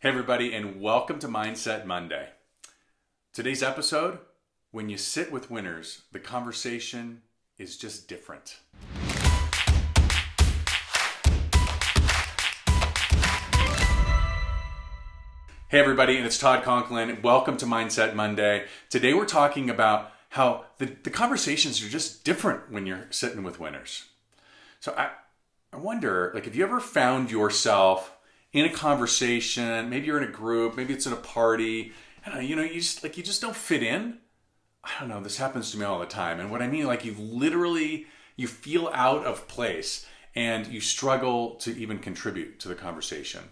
Hey everybody, and welcome to Mindset Monday. Today's episode, when you sit with winners, the conversation is just different. Hey everybody, and it's Todd Conklin. Welcome to Mindset Monday. Today we're talking about how the conversations are just different when you're sitting with winners. So I wonder, have you ever found yourself in a conversation, maybe you're in a group, maybe it's in a party, I don't know, you just don't fit in? I don't know, this happens to me all the time. And what I mean, you feel out of place and you struggle to even contribute to the conversation.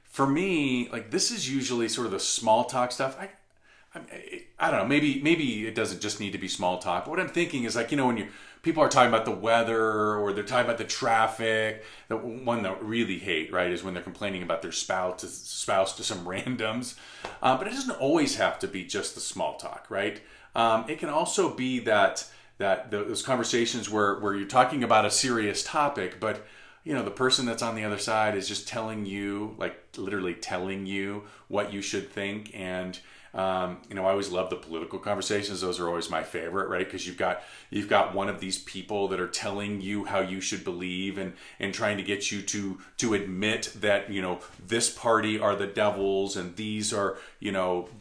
For me, this is usually sort of the small talk stuff. I don't know, maybe it doesn't just need to be small talk. But what I'm thinking is when people are talking about the weather or they're talking about the traffic, the one that I really hate, right, is when they're complaining about their spouse to some randoms. But it doesn't always have to be just the small talk, right? It can also be that those conversations where you're talking about a serious topic, but the person that's on the other side is just telling you, literally telling you what you should think. And I always love the political conversations. Those are always my favorite, right? Because you've got one of these people that are telling you how you should believe and trying to get you to admit that, this party are the devils and these are,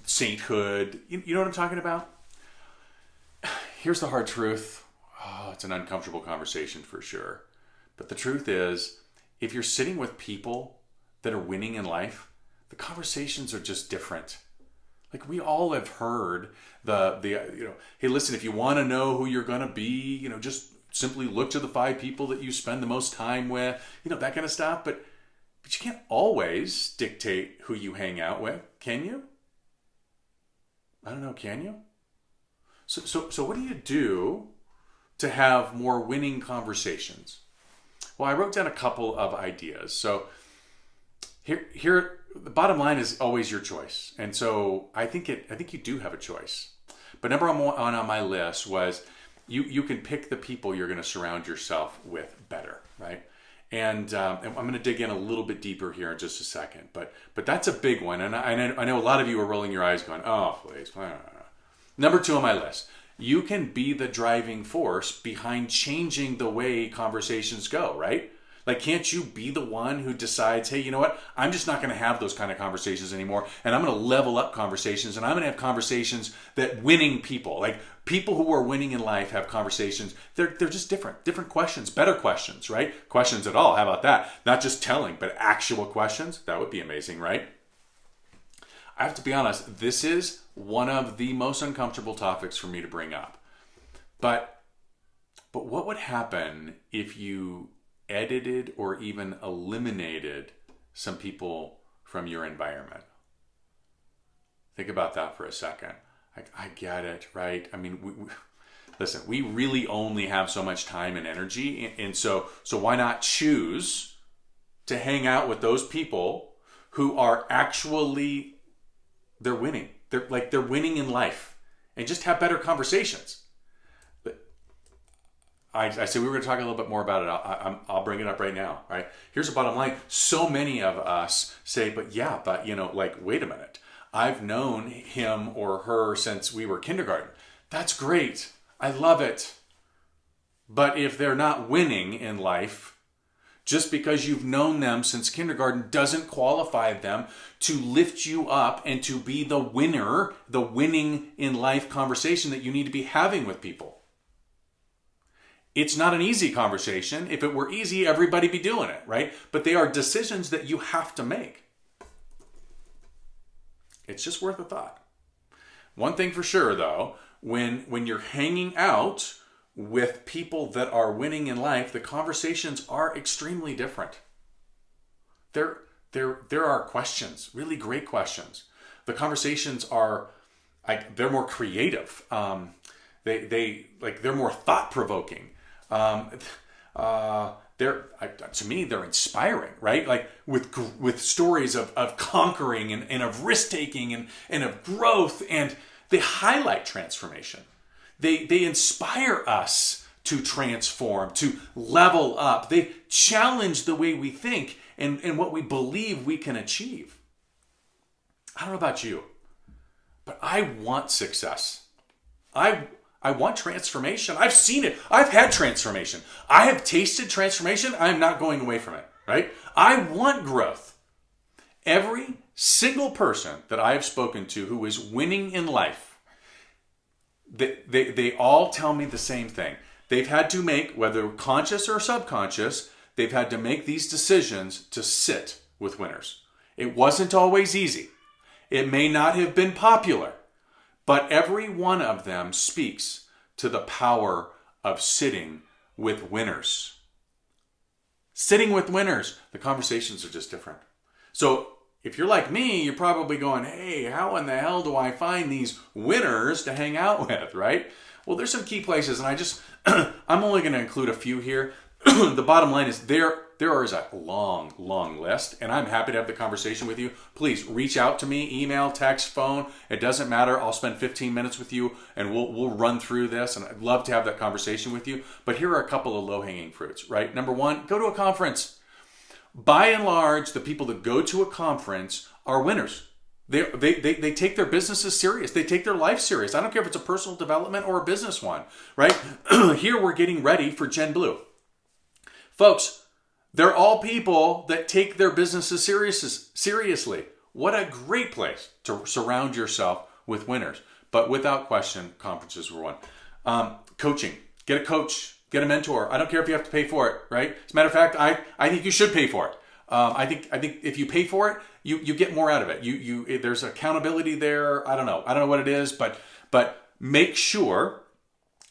sainthood. You know what I'm talking about? Here's the hard truth. Oh, it's an uncomfortable conversation for sure. But the truth is, if you're sitting with people that are winning in life, the conversations are just different. We all have heard hey, listen, if you want to know who you're going to be, just simply look to the 5 people that you spend the most time with, that kind of stuff. But you can't always dictate who you hang out with, can you? I don't know, can you? So what do you do to have more winning conversations? Well, I wrote down a couple of ideas. So here the bottom line is always your choice. And so I think you do have a choice. But number one on my list was you can pick the people you're going to surround yourself with better, right? And I'm going to dig in a little bit deeper here in just a second. But that's a big one. And I know a lot of you are rolling your eyes going, oh, please. Number 2 on my list. You can be the driving force behind changing the way conversations go, right? Can't you be the one who decides, hey, you know what? I'm just not going to have those kind of conversations anymore. And I'm going to level up conversations. And I'm going to have conversations that winning people, people who are winning in life have conversations. They're just different questions, better questions, right? Questions at all. How about that? Not just telling, but actual questions. That would be amazing, right? I have to be honest, this is one of the most uncomfortable topics for me to bring up. But what would happen if you edited or even eliminated some people from your environment? Think about that for a second. I get it, right? I mean, listen, we really only have so much time and energy. And so why not choose to hang out with those people who are actually, they're winning. They're winning in life, and just have better conversations. But I said we were going to talk a little bit more about it. I'll bring it up right now. Right? Here's the bottom line. So many of us say, but wait a minute. I've known him or her since we were kindergarten. That's great. I love it. But if they're not winning in life, just because you've known them since kindergarten doesn't qualify them to lift you up and to be the winner, the winning in life conversation that you need to be having with people. It's not an easy conversation. If it were easy, everybody be doing it, right? But they are decisions that you have to make. It's just worth a thought. One thing for sure, though, when you're hanging out with people that are winning in life, the conversations are extremely different. There are questions, really great questions. The conversations are, they're more creative. They're more thought provoking. To me, they're inspiring, right? With stories of conquering and of risk taking and of growth, and they highlight transformation. They inspire us to transform, to level up. They challenge the way we think and what we believe we can achieve. I don't know about you, but I want success. I want transformation. I've seen it. I've had transformation. I have tasted transformation. I'm not going away from it, right? I want growth. Every single person that I have spoken to who is winning in life, they all tell me the same thing. They've had to make, whether conscious or subconscious, they've had to make these decisions to sit with winners. It wasn't always easy. It may not have been popular, but every one of them speaks to the power of sitting with winners. Sitting with winners. The conversations are just different. So if you're like me, you're probably going, hey, how in the hell do I find these winners to hang out with, right? Well, there's some key places, and I'm only going to include a few here. The bottom line is there is a long, long list, and I'm happy to have the conversation with you. Please reach out to me, email, text, phone. It doesn't matter. I'll spend 15 minutes with you, and we'll run through this, and I'd love to have that conversation with you. But here are a couple of low-hanging fruits, right? Number one, go to a conference. By and large, the people that go to a conference are winners. They take their businesses serious. They take their life serious. I don't care if it's a personal development or a business one, right? Here we're getting ready for Gen Blue. Folks, they're all people that take their businesses seriously. What a great place to surround yourself with winners. But without question, conferences were one. Coaching. Get a coach. Get a mentor. I don't care if you have to pay for it, right? As a matter of fact, I think you should pay for it. I think if you pay for it, you get more out of it. There's accountability there. I don't know what it is, but make sure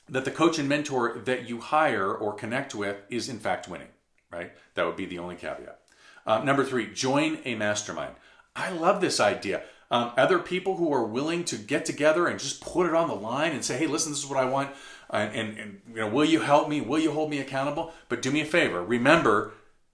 that the coach and mentor that you hire or connect with is in fact winning, right? That would be the only caveat. Number three, join a mastermind. I love this idea. Other people who are willing to get together and just put it on the line and say, hey, listen, this is what I want. And will you help me? Will you hold me accountable? But do me a favor. Remember,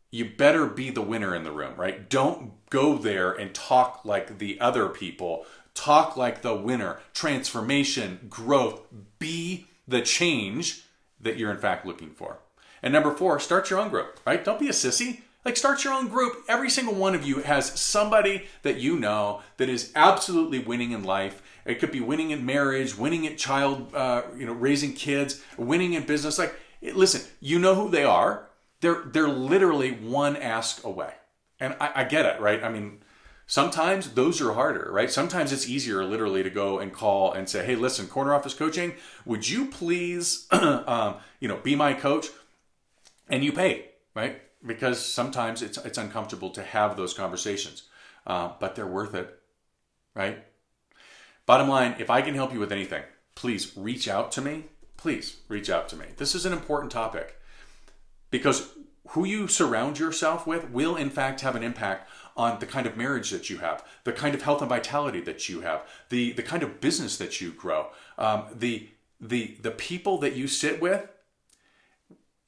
you better be the winner in the room, right? Don't go there and talk like the other people. Talk like the winner. Transformation, growth. Be the change that you're in fact looking for. And number four, start your own group, right? Don't be a sissy. Start your own group. Every single one of you has somebody that you know that is absolutely winning in life. It could be winning in marriage, winning at child, raising kids, winning in business. Listen, you know who they are. They're literally one ask away. And I get it, right? I mean, sometimes those are harder, right? Sometimes it's easier literally to go and call and say, hey, listen, corner office coaching, would you please, be my coach? And you pay, right? Because sometimes it's uncomfortable to have those conversations, but they're worth it, right? Bottom line, if I can help you with anything, please reach out to me. Please reach out to me. This is an important topic because who you surround yourself with will in fact have an impact on the kind of marriage that you have, the kind of health and vitality that you have, the kind of business that you grow, the people that you sit with.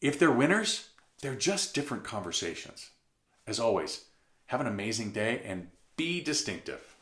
If they're winners, they're just different conversations. As always, have an amazing day and be distinctive.